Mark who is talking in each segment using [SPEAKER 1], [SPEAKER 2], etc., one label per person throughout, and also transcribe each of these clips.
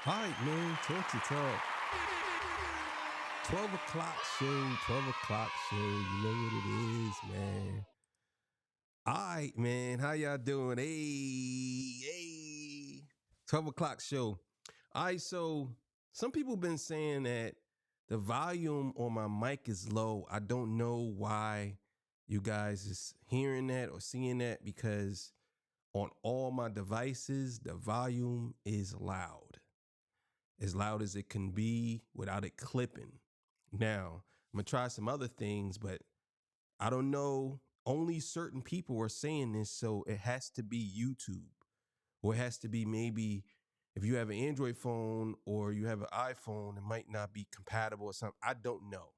[SPEAKER 1] All right, man. Talk. 12 o'clock show. 12 o'clock show. You know what it is, man. All right, man. How y'all doing? Hey. 12 o'clock show. All right, so some people been saying that the volume on my mic is low. I don't know why you guys is hearing that or seeing that, because on all my devices, the volume is as loud as it can be without it clipping. Now, I'm going to try some other things, but I don't know. Only certain people are saying this, so it has to be YouTube, or it has to be maybe if you have an Android phone or you have an iPhone, it might not be compatible or something. I don't know,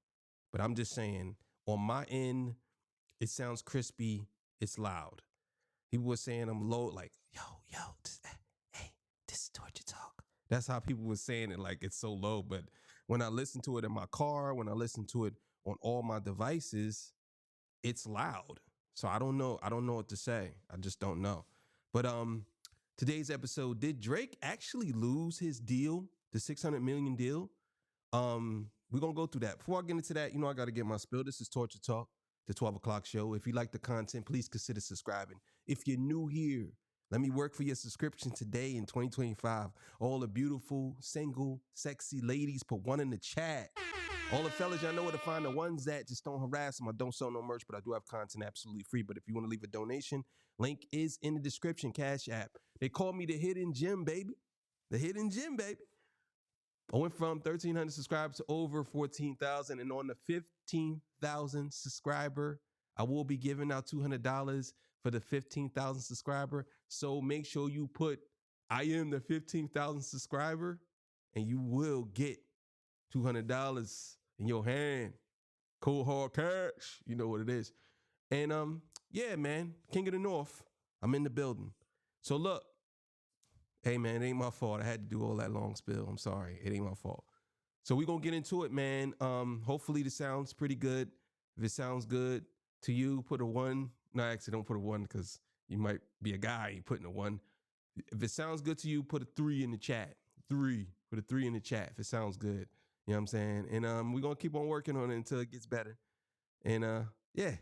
[SPEAKER 1] but I'm just saying on my end, it sounds crispy. It's loud. People were saying I'm low, like, yo, hey, this is Torture Talk. That's how people were saying it, like it's so low. But when I listen to it in my car, when I listen to it on all my devices, it's loud. So I don't know. I don't know what to say. I just don't know. But today's episode, did Drake actually lose his deal, the 600 million deal? We're gonna go through that. Before I get into that, I gotta get my spill. This is Torture Talk, the 12 o'clock show. If you like the content, please consider subscribing. If you're new here, let me work for your subscription today in 2025. All the beautiful, single, sexy ladies, put one in the chat. All the fellas, y'all know where to find the ones that just don't harass them. I don't sell no merch, but I do have content absolutely free. But if you want to leave a donation, link is in the description, Cash App. They call me the Hidden Gem, baby. The Hidden Gem, baby. I went from 1,300 subscribers to over 14,000. And on the 15,000 subscriber, I will be giving out $200 for the 15,000 subscriber. So make sure you put, I am the 15,000 subscriber, and you will get $200 in your hand. Cold hard cash. You know what it is. And yeah, man, King of the North, I'm in the building. So look, hey man, it ain't my fault. I had to do all that long spill. I'm sorry. It ain't my fault. So we're gonna get into it, man. Hopefully this sounds pretty good. If it sounds good to you, put a 1. No, actually don't put a 1, because you might be a guy, you putting a 1. If it sounds good to you, put a 3 in the chat. 3. Put a 3 in the chat if it sounds good. You know what I'm saying? And we're going to keep on working on it until it gets better. And yeah.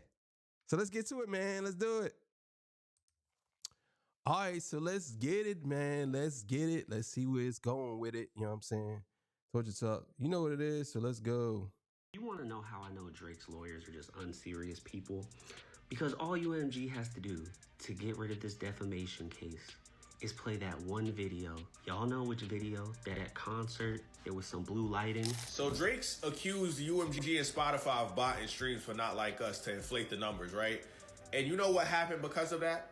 [SPEAKER 1] So let's get to it, man. Let's do it. All right, so let's get it, man. Let's get it. Let's see where it's going with it. You know what I'm saying? Torture Talk. You know what it is, so let's go.
[SPEAKER 2] You want to know how I know Drake's lawyers are just unserious people? Because all UMG has to do to get rid of this defamation case is play that one video. Y'all know which video? That at concert, there was some blue lighting.
[SPEAKER 3] So Drake's accused UMG and Spotify of botting streams for Not Like Us to inflate the numbers, right? And you know what happened because of that?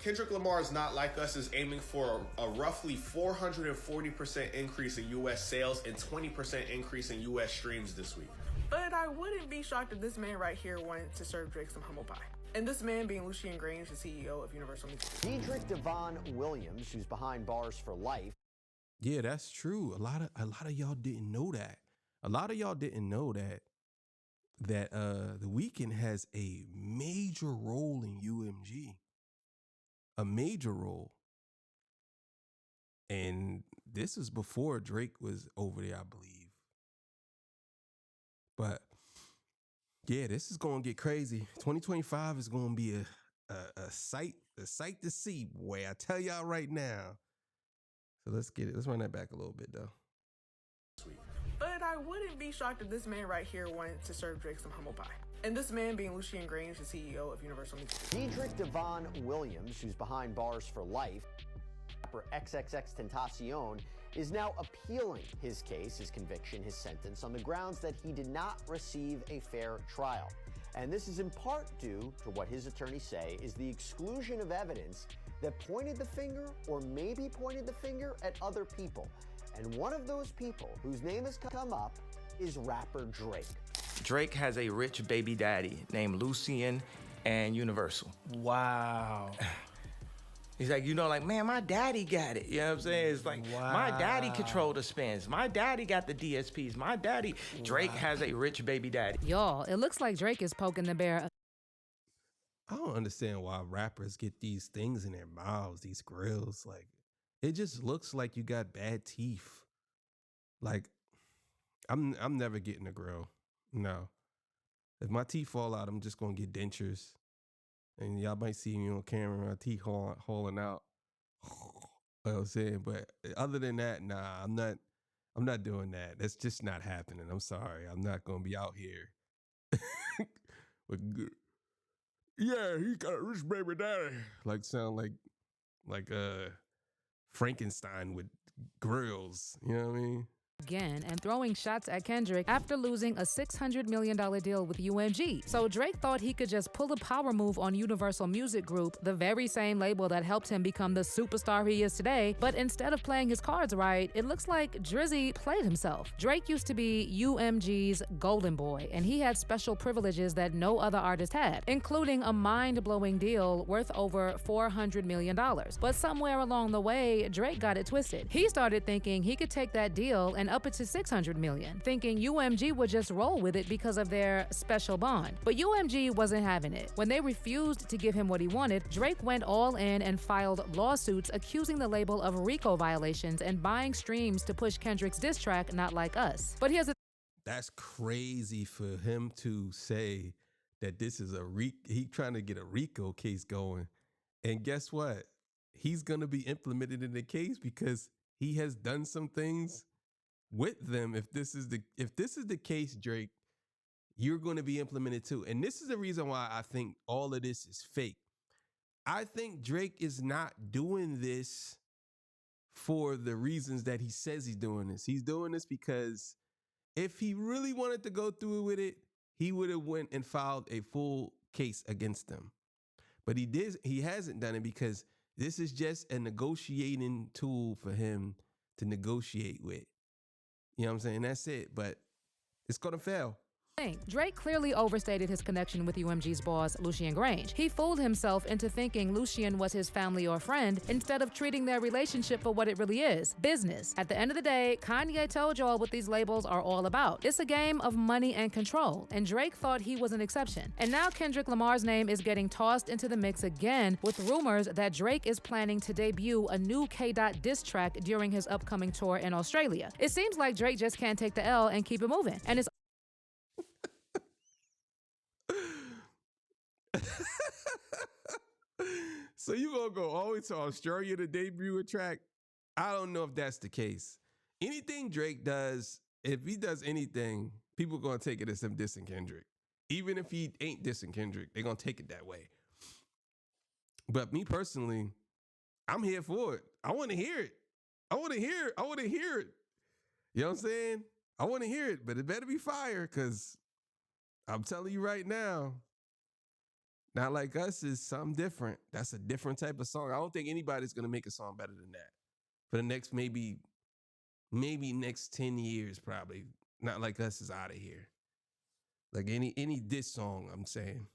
[SPEAKER 3] Kendrick Lamar's Not Like Us is aiming for a roughly 440% increase in U.S. sales and 20% increase in U.S. streams this week.
[SPEAKER 4] But I wouldn't be shocked if this man right here wanted to serve Drake some humble pie. And this man being Lucien Grange, the CEO of Universal Music.
[SPEAKER 5] Diedrich Devon Williams, who's behind bars for life.
[SPEAKER 1] Yeah, that's true. A lot of y'all didn't know that. A lot of y'all didn't know that The Weeknd has a major role in UMG. A major role. And this is before Drake was over there, I believe. But yeah, this is going to get crazy. 2025 is going to be a sight to see, boy. I tell y'all right now. So let's get it. Let's run that back a little bit, though.
[SPEAKER 4] But I wouldn't be shocked if this man right here wanted to serve Drake some humble pie. And this man being Lucien Grange, the CEO of Universal Music.
[SPEAKER 5] Diedrich Devon Williams, who's behind bars for life, rapper XXXTentacion, is now appealing his case, his conviction, his sentence, on the grounds that he did not receive a fair trial. And this is in part due to what his attorneys say is the exclusion of evidence that pointed the finger, or maybe pointed the finger, at other people. And one of those people whose name has come up is rapper Drake.
[SPEAKER 6] Drake has a rich baby daddy named Lucien and Universal.
[SPEAKER 7] Wow.
[SPEAKER 6] He's like, man, my daddy got it. You know what I'm saying? It's like, my daddy controlled the spins. My daddy got the DSPs. My daddy. Drake has a rich baby daddy.
[SPEAKER 8] Y'all, it looks like Drake is poking the bear.
[SPEAKER 1] I don't understand why rappers get these things in their mouths, these grills. Like, it just looks like you got bad teeth. Like, I'm never getting a grill. No. If my teeth fall out, I'm just gonna get dentures. And y'all might see me on camera, my teeth hauling out. You know what I'm saying? But other than that, nah, I'm not doing that. That's just not happening. I'm sorry. I'm not gonna be out here. Yeah, he got a rich baby daddy. Like sound like Frankenstein with grills. You know what I mean?
[SPEAKER 8] Again and throwing shots at Kendrick after losing a $600 million deal with UMG. So Drake thought he could just pull a power move on Universal Music Group, the very same label that helped him become the superstar he is today. But instead of playing his cards right, it looks like Drizzy played himself. Drake used to be UMG's golden boy, and he had special privileges that no other artist had, including a mind-blowing deal worth over $400 million. But somewhere along the way, Drake got it twisted. He started thinking he could take that deal and up it to $600 million, thinking UMG would just roll with it because of their special bond. But UMG wasn't having it. When they refused to give him what he wanted, Drake went all in and filed lawsuits accusing the label of RICO violations and buying streams to push Kendrick's diss track, Not Like Us. But here's the
[SPEAKER 1] That's crazy for him to say that this is he trying to get a RICO case going. And guess what? He's going to be implemented in the case because he has done some things with them. If this is the case, Drake, you're going to be implemented too. And this is the reason why I think all of this is fake. I think Drake is not doing this for the reasons that he says he's doing this. He's doing this because if he really wanted to go through with it, he would have went and filed a full case against them. But he hasn't done it because this is just a negotiating tool for him to negotiate with. You know what I'm saying? That's it. But it's going to fail.
[SPEAKER 8] Drake clearly overstated his connection with UMG's boss, Lucien Grange. He fooled himself into thinking Lucien was his family or friend instead of treating their relationship for what it really is, business. At the end of the day, Kanye told y'all what these labels are all about. It's a game of money and control, and Drake thought he was an exception. And now Kendrick Lamar's name is getting tossed into the mix again with rumors that Drake is planning to debut a new K-Dot diss track during his upcoming tour in Australia. It seems like Drake just can't take the L and keep it moving. And it's
[SPEAKER 1] So you gonna go all the way to Australia to debut a track? I don't know if that's the case. Anything Drake does, if he does anything, people gonna take it as him dissing Kendrick. Even if he ain't dissing Kendrick, they're gonna take it that way. But me personally, I'm here for it. I want to hear it. I want to hear it. You know what I'm saying? I want to hear it, but it better be fire, because I'm telling you right now, Not Like Us is something different. That's a different type of song. I don't think anybody's going to make a song better than that. For the next maybe next 10 years, probably. Not Like Us is out of here. Like any diss song, I'm saying.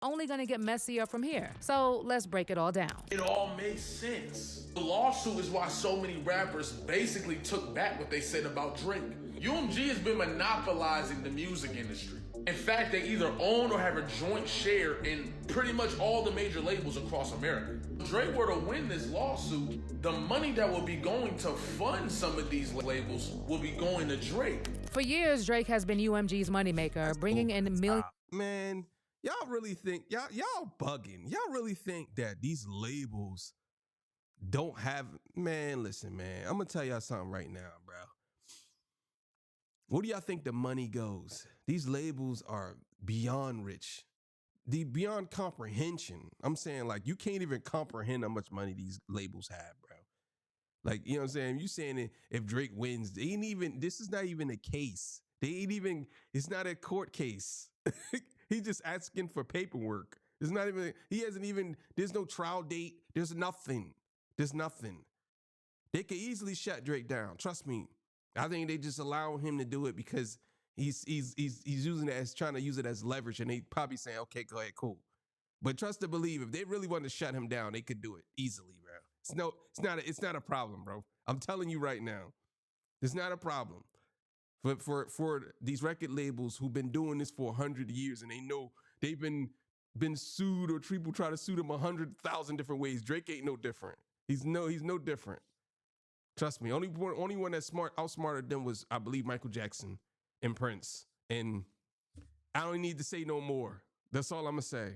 [SPEAKER 8] only gonna get messier from here. So let's break it all down.
[SPEAKER 7] It all makes sense. The lawsuit is why so many rappers basically took back what they said about Drake. UMG has been monopolizing the music industry. In fact, they either own or have a joint share in pretty much all the major labels across America. If Drake were to win this lawsuit, the money that will be going to fund some of these labels will be going to Drake.
[SPEAKER 8] For years, Drake has been UMG's moneymaker, bringing in millions.
[SPEAKER 1] Man, y'all really think, y'all bugging. Y'all really think that these labels don't have, man, listen, man. I'm going to tell y'all something right now, bro. Where do y'all think the money goes? These labels are beyond rich. Beyond comprehension. I'm saying, like, you can't even comprehend how much money these labels have, bro. Like, you know what I'm saying? You saying that if Drake wins, this is not even a case. It's not a court case. He's just asking for paperwork. There's no trial date. There's nothing. They could easily shut Drake down. Trust me. I think they just allow him to do it because he's using it as, trying to use it as leverage, and they probably saying, okay, go ahead, cool. But trust to believe, if they really wanted to shut him down, they could do it easily, bro. It's not a problem, bro. I'm telling you right now, it's not a problem. For these record labels who've been doing this for 100 years, and they know they've been sued, or people try to sue them 100,000 different ways. Drake ain't no different. He's no different. Trust me. Only one that's outsmarted them was, I believe, Michael Jackson and Prince. And I don't need to say no more. That's all I'm gonna say.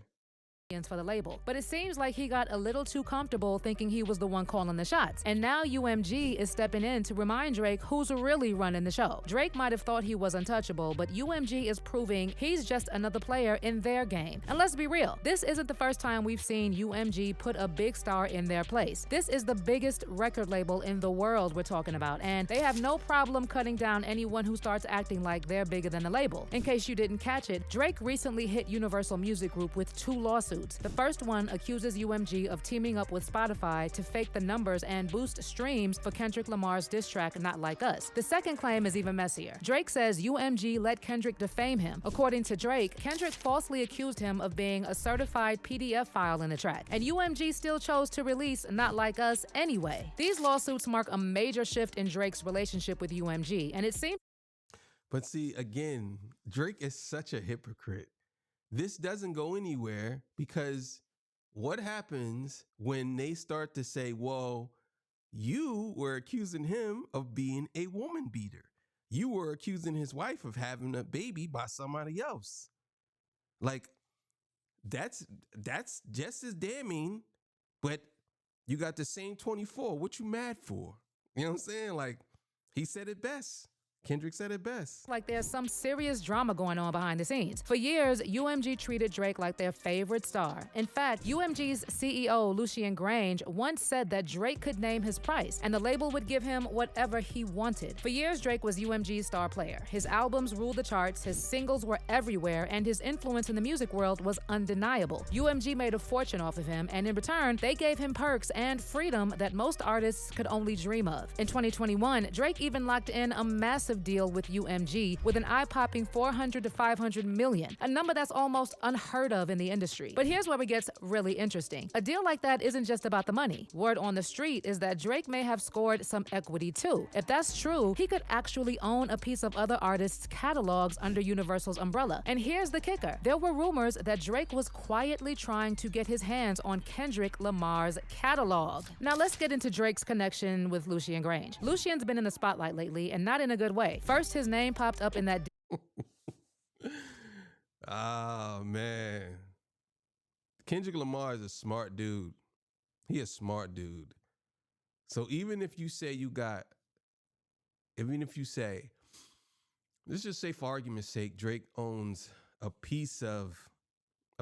[SPEAKER 8] For the label, but it seems like he got a little too comfortable thinking he was the one calling the shots. And now UMG is stepping in to remind Drake who's really running the show. Drake might have thought he was untouchable, but UMG is proving he's just another player in their game. And let's be real, this isn't the first time we've seen UMG put a big star in their place. This is the biggest record label in the world we're talking about, and they have no problem cutting down anyone who starts acting like they're bigger than the label. In case you didn't catch it, Drake recently hit Universal Music Group with 2 lawsuits. The first one accuses UMG of teaming up with Spotify to fake the numbers and boost streams for Kendrick Lamar's diss track, Not Like Us. The second claim is even messier. Drake says UMG let Kendrick defame him. According to Drake, Kendrick falsely accused him of being a certified PDF file in the track, and UMG still chose to release Not Like Us anyway. These lawsuits mark a major shift in Drake's relationship with UMG, and it seems...
[SPEAKER 1] But see, again, Drake is such a hypocrite. This doesn't go anywhere because what happens when they start to say, well, you were accusing him of being a woman beater. You were accusing his wife of having a baby by somebody else. Like, that's just as damning, but you got the same 24. What you mad for? You know what I'm saying? Like, he said it best. Kendrick said it best.
[SPEAKER 8] Like there's some serious drama going on behind the scenes. For years, UMG treated Drake like their favorite star. In fact, UMG's CEO, Lucien Grange, once said that Drake could name his price, and the label would give him whatever he wanted. For years, Drake was UMG's star player. His albums ruled the charts, his singles were everywhere, and his influence in the music world was undeniable. UMG made a fortune off of him, and in return, they gave him perks and freedom that most artists could only dream of. In 2021, Drake even locked in a massive deal with UMG with an eye-popping $400 to $500 million, a number that's almost unheard of in the industry. But here's where it gets really interesting. A deal like that isn't just about the money. Word on the street is that Drake may have scored some equity too. If that's true, he could actually own a piece of other artists' catalogs under Universal's umbrella. And here's the kicker. There were rumors that Drake was quietly trying to get his hands on Kendrick Lamar's catalog. Now let's get into Drake's connection with Lucien Grange. Lucien's been in the spotlight lately, and not in a good way. First, his name popped up in that...
[SPEAKER 1] Oh, man. Kendrick Lamar is a smart dude. He a smart dude. So even if you say let's just say for argument's sake, Drake owns a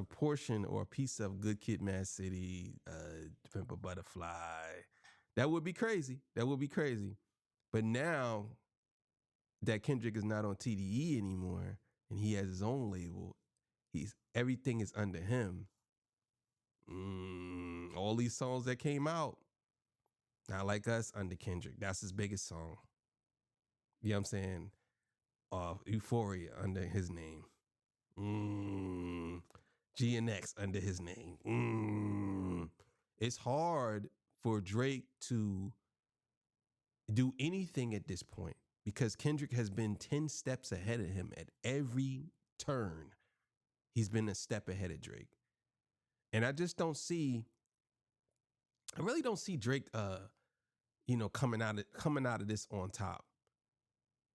[SPEAKER 1] portion or a piece of Good Kid, Mad City, Pimp a Butterfly. That would be crazy. But now that Kendrick is not on TDE anymore and he has his own label, everything is under him. All these songs that came out, Not Like Us, under Kendrick. That's his biggest song. You know what I'm saying? Euphoria, under his name. GNX, under his name. It's hard for Drake to do anything at this point, because Kendrick has been 10 steps ahead of him at every turn. He's been a step ahead of Drake. And I really don't see Drake, coming out of this on top.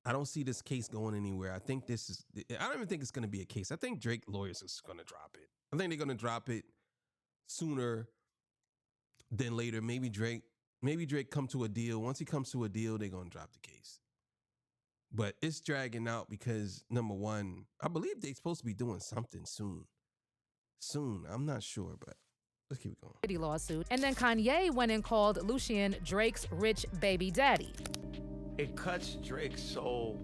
[SPEAKER 1] I don't see this case going anywhere. I don't even think it's going to be a case. I think Drake lawyers is going to drop it. I think they're going to drop it sooner than later. Maybe Drake come to a deal. Once he comes to a deal, they're going to drop the case. But it's dragging out because, number one, I believe they're supposed to be doing something soon. I'm not sure, but let's keep it going.
[SPEAKER 8] Lawsuit. And then Kanye went and called Lucien Drake's rich baby daddy.
[SPEAKER 6] It cuts Drake's soul.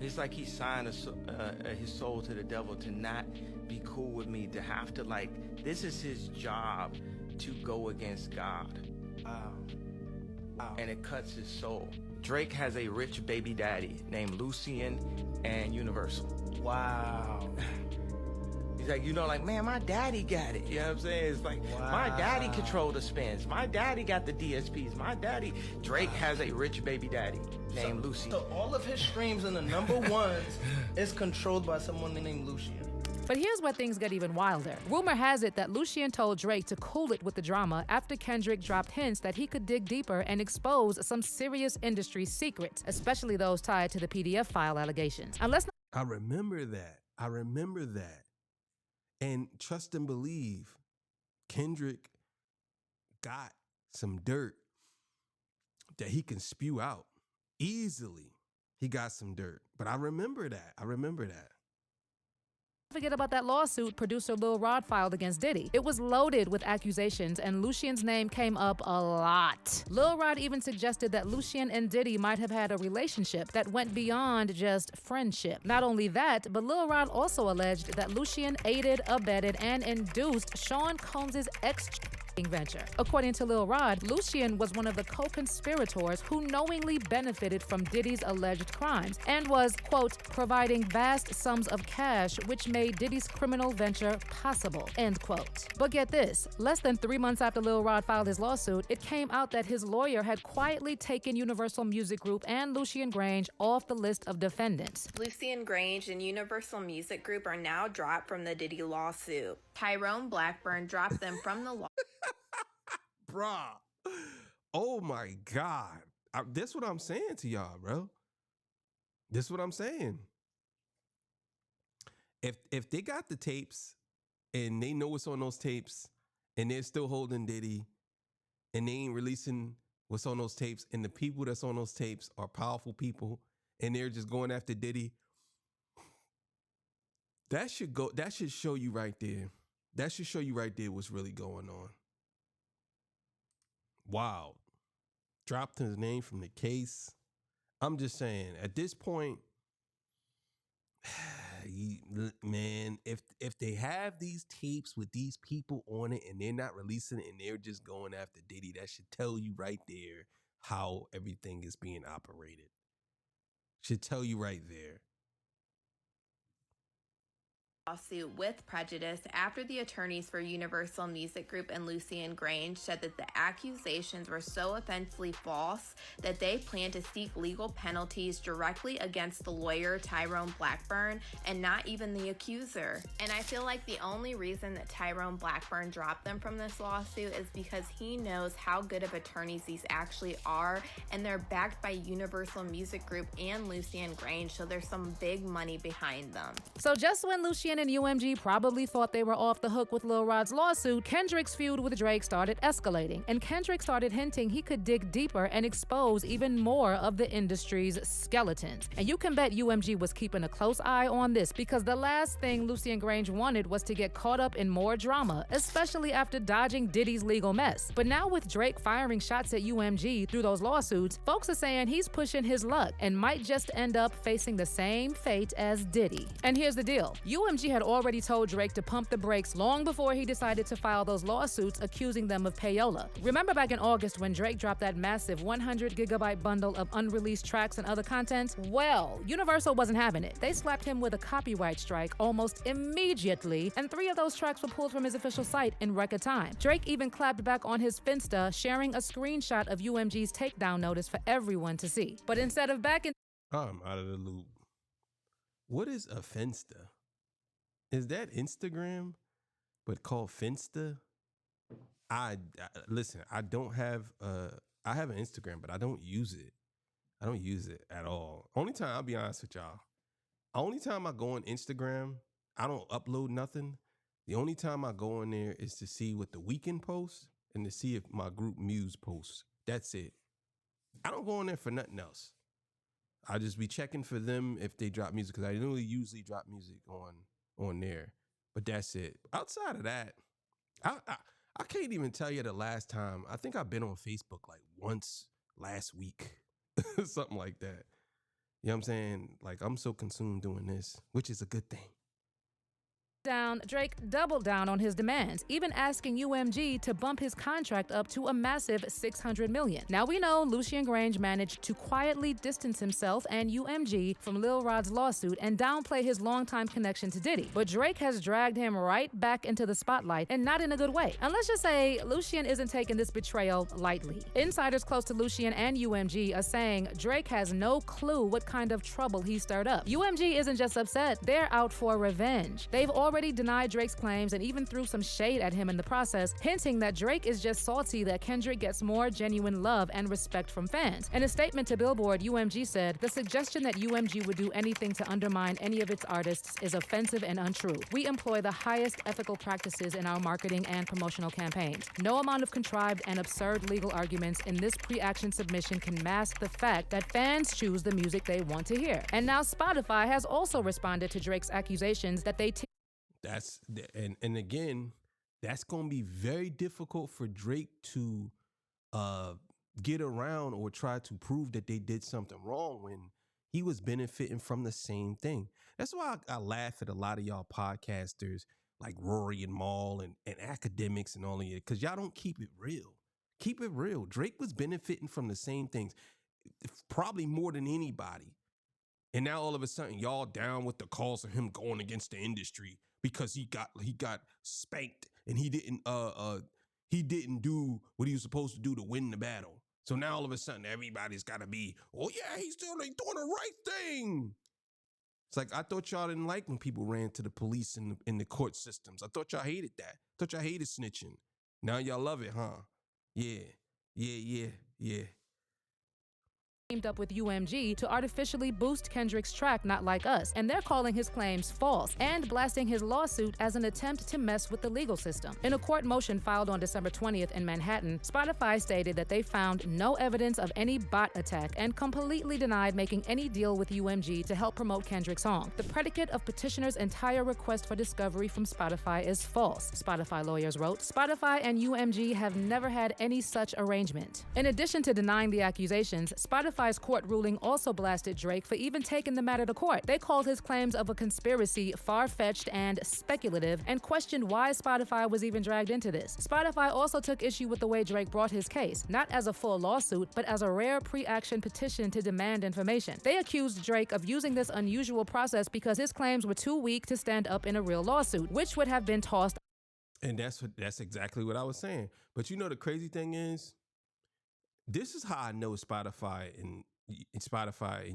[SPEAKER 6] It's like he signed his soul to the devil to not be cool with me, to have to, this is his job to go against God. Wow. And it cuts his soul. Drake has a rich baby daddy named Lucien and Universal. Wow. He's like, man, my daddy got it. You know what I'm saying? It's like, wow. My daddy controlled the spins. My daddy got the DSPs. Drake has a rich baby daddy named Lucien.
[SPEAKER 9] So all of his streams in the number ones is controlled by someone named Lucien.
[SPEAKER 8] But here's where things get even wilder. Rumor has it that Lucien told Drake to cool it with the drama after Kendrick dropped hints that he could dig deeper and expose some serious industry secrets, especially those tied to the PDF file allegations.
[SPEAKER 1] I remember that. And trust and believe, Kendrick got some dirt that he can spew out easily. He got some dirt. But I remember that.
[SPEAKER 8] Forget about that lawsuit producer Lil Rod filed against Diddy. It was loaded with accusations, and Lucien's name came up a lot. Lil Rod even suggested that Lucien and Diddy might have had a relationship that went beyond just friendship. Not only that, but Lil Rod also alleged that Lucien aided, abetted, and induced Sean Combs' ex venture. According to Lil Rod, Lucien was one of the co-conspirators who knowingly benefited from Diddy's alleged crimes and was, quote, providing vast sums of cash which made Diddy's criminal venture possible, end quote. But get this, less than 3 months after Lil Rod filed his lawsuit, it came out that his lawyer had quietly taken Universal Music Group and Lucien Grange off the list of defendants.
[SPEAKER 9] Lucien Grange and Universal Music Group are now dropped from the Diddy lawsuit. Tyrone Blackburn dropped them from the lawsuit.
[SPEAKER 1] Bruh. Oh my God. This what I'm saying to y'all, bro. This what I'm saying. If they got the tapes and they know what's on those tapes and they're still holding Diddy and they ain't releasing what's on those tapes and the people that's on those tapes are powerful people and they're just going after Diddy, that should show you right there. That should show you right there what's really going on. Wow. Dropped his name from the case. I'm just saying, at this point, man, if they have these tapes with these people on it and they're not releasing it and they're just going after Diddy, that should tell you right there how everything is being operated. Should tell you right there.
[SPEAKER 9] Lawsuit with prejudice after the attorneys for Universal Music Group and Lucien Grange said that the accusations were so offensively false that they plan to seek legal penalties directly against the lawyer Tyrone Blackburn and not even the accuser. And I feel like the only reason that Tyrone Blackburn dropped them from this lawsuit is because he knows how good of attorneys these actually are, and they're backed by Universal Music Group and Lucien Grange, so there's some big money behind them.
[SPEAKER 8] So just when Lucien and UMG probably thought they were off the hook with Lil Rod's lawsuit, Kendrick's feud with Drake started escalating, and Kendrick started hinting he could dig deeper and expose even more of the industry's skeletons. And you can bet UMG was keeping a close eye on this, because the last thing Lucien Grange wanted was to get caught up in more drama, especially after dodging Diddy's legal mess. But now with Drake firing shots at UMG through those lawsuits, folks are saying he's pushing his luck and might just end up facing the same fate as Diddy. And here's the deal. UMG had already told Drake to pump the brakes long before he decided to file those lawsuits accusing them of payola. Remember back in August when Drake dropped that massive 100-gigabyte bundle of unreleased tracks and other content? Well, Universal wasn't having it. They slapped him with a copyright strike almost immediately, and 3 of those tracks were pulled from his official site in record time. Drake even clapped back on his Finsta, sharing a screenshot of UMG's takedown notice for everyone to see. But instead of backing...
[SPEAKER 1] I'm out of the loop. What is a Finsta? Is that Instagram, but called Finsta? Listen, I don't have, I have an Instagram, but I don't use it. I don't use it at all. Only time, I'll be honest with y'all, only time I go on Instagram, I don't upload nothing. The only time I go on there is to see what the Weeknd posts and to see if my group Muse posts. That's it. I don't go on there for nothing else. I just be checking for them if they drop music, because I don't usually drop music on there, but that's it. Outside of that, I can't even tell you the last time. I think I've been on Facebook like once last week, something like that. You know what I'm saying? Like, I'm so consumed doing this, which is a good thing.
[SPEAKER 8] Drake doubled down on his demands, even asking UMG to bump his contract up to a massive $600 million. Now we know Lucien Grange managed to quietly distance himself and UMG from Lil Rod's lawsuit and downplay his longtime connection to Diddy. But Drake has dragged him right back into the spotlight, and not in a good way. And let's just say Lucien isn't taking this betrayal lightly. Insiders close to Lucien and UMG are saying Drake has no clue what kind of trouble he stirred up. UMG isn't just upset, they're out for revenge. They've already already denied Drake's claims and even threw some shade at him in the process, hinting that Drake is just salty that Kendrick gets more genuine love and respect from fans. In a statement to Billboard, UMG said, "The suggestion that UMG would do anything to undermine any of its artists is offensive and untrue. We employ the highest ethical practices in our marketing and promotional campaigns. No amount of contrived and absurd legal arguments in this pre-action submission can mask the fact that fans choose the music they want to hear." And now Spotify has also responded to Drake's accusations that they
[SPEAKER 1] and again, that's going to be very difficult for Drake to get around or try to prove that they did something wrong when he was benefiting from the same thing. That's why I laugh at a lot of y'all podcasters like Rory and Maul and academics and all of it, because y'all don't keep it real. Keep it real. Drake was benefiting from the same things, probably more than anybody. And now all of a sudden y'all down with the calls of him going against the industry because he got spanked and he didn't do what he was supposed to do to win the battle. So now all of a sudden everybody's got to be, oh yeah, he's doing the right thing. It's like, I thought y'all didn't like when people ran to the police in the court systems. I thought y'all hated that. I thought y'all hated snitching. Now y'all love it, huh? Yeah.
[SPEAKER 8] Teamed up with UMG to artificially boost Kendrick's track Not Like Us, and they're calling his claims false and blasting his lawsuit as an attempt to mess with the legal system. In a court motion filed on December 20th in Manhattan, Spotify stated that they found no evidence of any bot attack and completely denied making any deal with UMG to help promote Kendrick's song. The predicate of petitioner's entire request for discovery from Spotify is false, Spotify lawyers wrote. Spotify and UMG have never had any such arrangement. In addition to denying the accusations, Spotify's court ruling also blasted Drake for even taking the matter to court. They called his claims of a conspiracy far-fetched and speculative and questioned why Spotify was even dragged into this. Spotify also took issue with the way Drake brought his case, not as a full lawsuit, but as a rare pre-action petition to demand information. They accused Drake of using this unusual process because his claims were too weak to stand up in a real lawsuit, which would have been tossed.
[SPEAKER 1] And that's exactly what I was saying. But you know, the crazy thing is, this is how I know Spotify and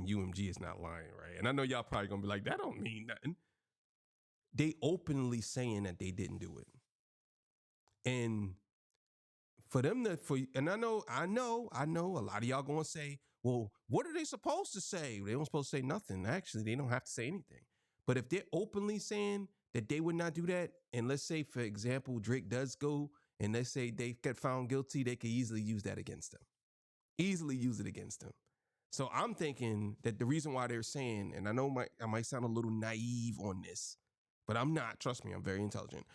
[SPEAKER 1] UMG is not lying, right? And I know y'all probably gonna be like, that don't mean nothing. They openly saying that they didn't do it. And for them and I know a lot of y'all gonna say, well, what are they supposed to say? They don't supposed to say nothing. Actually, they don't have to say anything. But if they're openly saying that they would not do that, and let's say, for example, Drake does go and let's say they get found guilty, they could easily use that against them. Easily use it against them. So I'm thinking that the reason why they're saying, and I know I might sound a little naive on this, but I'm not. Trust me, I'm very intelligent.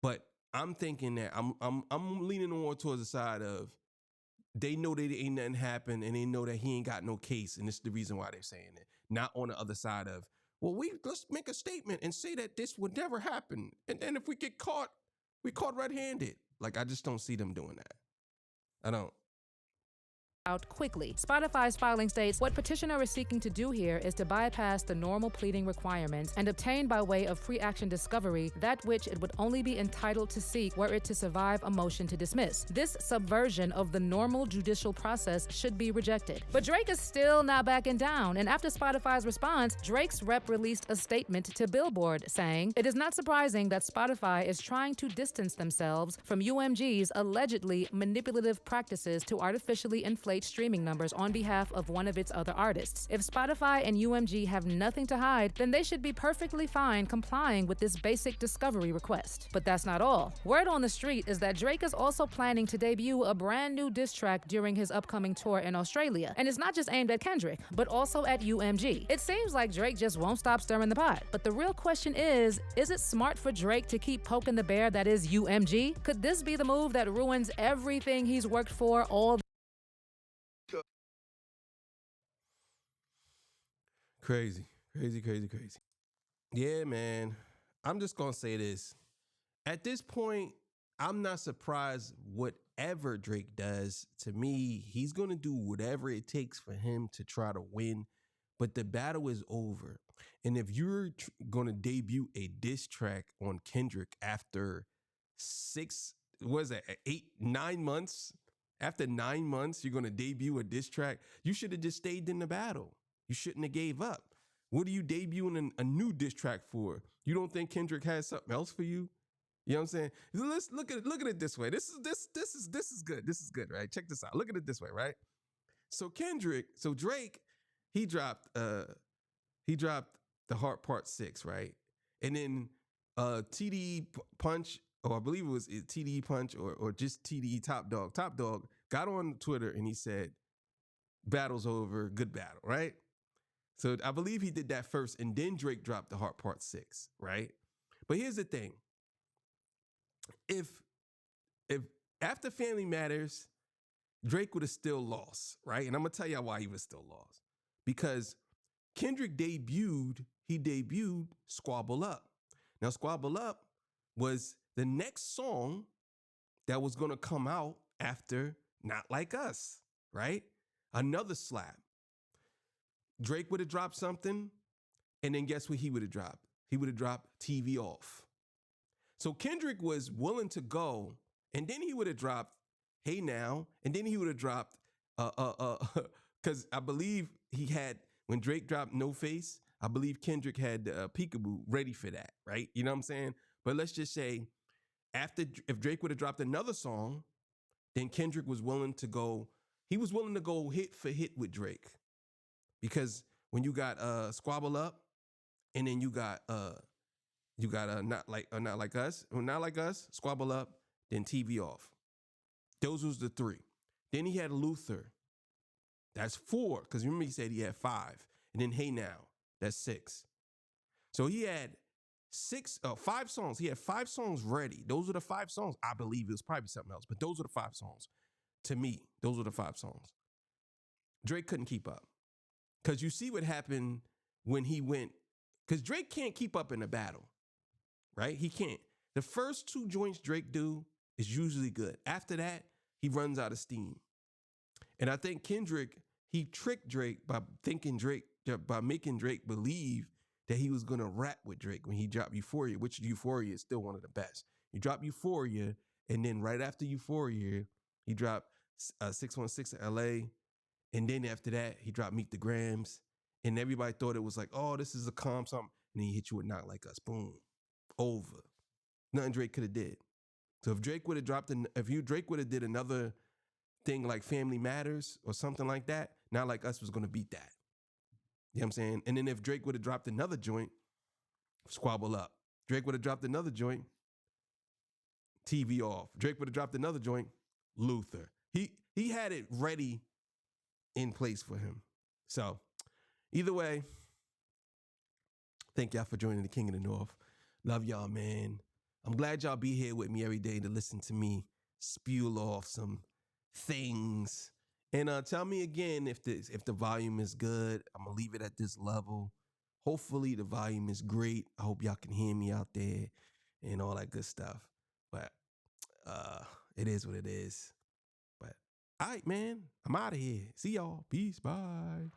[SPEAKER 1] But I'm thinking that I'm leaning more towards the side of they know that ain't nothing happened and they know that he ain't got no case, and this is the reason why they're saying it. Not on the other side of, well, let's make a statement and say that this would never happen, and then if we get caught, we caught red-handed. Like, I just don't see them doing that. I don't.
[SPEAKER 8] Out quickly. Spotify's filing states, what petitioner is seeking to do here is to bypass the normal pleading requirements and obtain by way of pre-action discovery that which it would only be entitled to seek were it to survive a motion to dismiss. This subversion of the normal judicial process should be rejected. But Drake is still not backing down, and after Spotify's response, Drake's rep released a statement to Billboard saying, it is not surprising that Spotify is trying to distance themselves from UMG's allegedly manipulative practices to artificially inflate streaming numbers on behalf of one of its other artists. If Spotify and UMG have nothing to hide, then they should be perfectly fine complying with this basic discovery request. But that's not all. Word on the street is that Drake is also planning to debut a brand new diss track during his upcoming tour in Australia. And it's not just aimed at Kendrick, but also at UMG. It seems like Drake just won't stop stirring the pot. But the real question is it smart for Drake to keep poking the bear that is UMG? Could this be the move that ruins everything he's worked for all
[SPEAKER 1] Crazy. Yeah, man. I'm just going to say this. At this point, I'm not surprised whatever Drake does. To me, he's going to do whatever it takes for him to try to win. But the battle is over. And if you're going to debut a diss track on Kendrick after 9 months? After 9 months, you're going to debut a diss track? You should have just stayed in the battle. You shouldn't have gave up. What are you debuting a new diss track for? You don't think Kendrick has something else for you? You know what I'm saying? Let's look at it this way. This is good. This is good, right? Check this out. Look at it this way, right? So Drake, he dropped the Heart Part 6, right? And then TD Punch, or I believe it was TD Punch or just TD Top Dog got on Twitter and he said, "Battle's over, good battle," right? So I believe he did that first, and then Drake dropped the Heart Part 6, right? But here's the thing. If after Family Matters, Drake would have still lost, right? And I'm gonna tell y'all why he was still lost. Because Kendrick debuted Squabble Up. Now, Squabble Up was the next song that was gonna come out after Not Like Us, right? Another slap. Drake would have dropped something, and then guess what he would have dropped? He would have dropped TV Off. So Kendrick was willing to go, and then he would have dropped Hey Now, and then he would have dropped, because I believe he had, when Drake dropped No Face, I believe Kendrick had Peekaboo ready for that, right? You know what I'm saying? But let's just say, if Drake would have dropped another song, then Kendrick was willing to go, hit for hit with Drake. Because when you got Squabble Up, and then you got Not Like Us, Squabble Up, then TV Off. Those was the 3. Then he had Luther. That's 4, because remember he said he had 5. And then Hey Now, that's 6. So he had 5 songs. He had 5 songs ready. Those are the 5 songs. I believe it was probably something else, but those are the 5 songs. To me, those are the 5 songs. Drake couldn't keep up. Because you see what happened when he went, because Drake can't keep up in a battle, right? He can't. The first 2 joints Drake do is usually good. After that, he runs out of steam. And I think Kendrick, he tricked Drake by making Drake believe that he was going to rap with Drake when he dropped Euphoria, which Euphoria is still one of the best. You drop Euphoria, and then right after Euphoria, he dropped 616 LA. And then after that, he dropped Meet the Grams. And everybody thought it was like, oh, this is a calm something. And then he hit you with Not Like Us. Boom. Over. Nothing Drake could have did. So if Drake would have Drake would have did another thing like Family Matters or something like that, Not Like Us was going to beat that. You know what I'm saying? And then if Drake would have dropped another joint, Squabble Up. Drake would have dropped another joint, TV Off. Drake would have dropped another joint, Luther. He had it ready in place for him. So either way, thank y'all for joining the King of the North. Love y'all, man. I'm glad y'all be here with me every day to listen to me spew off some things. And tell me again if the volume is good. I'm gonna leave it at this level. Hopefully the volume is great. I hope y'all can hear me out there and all that good stuff. But it is what it is. But all right, man, I'm out of here. See y'all. Peace. Bye.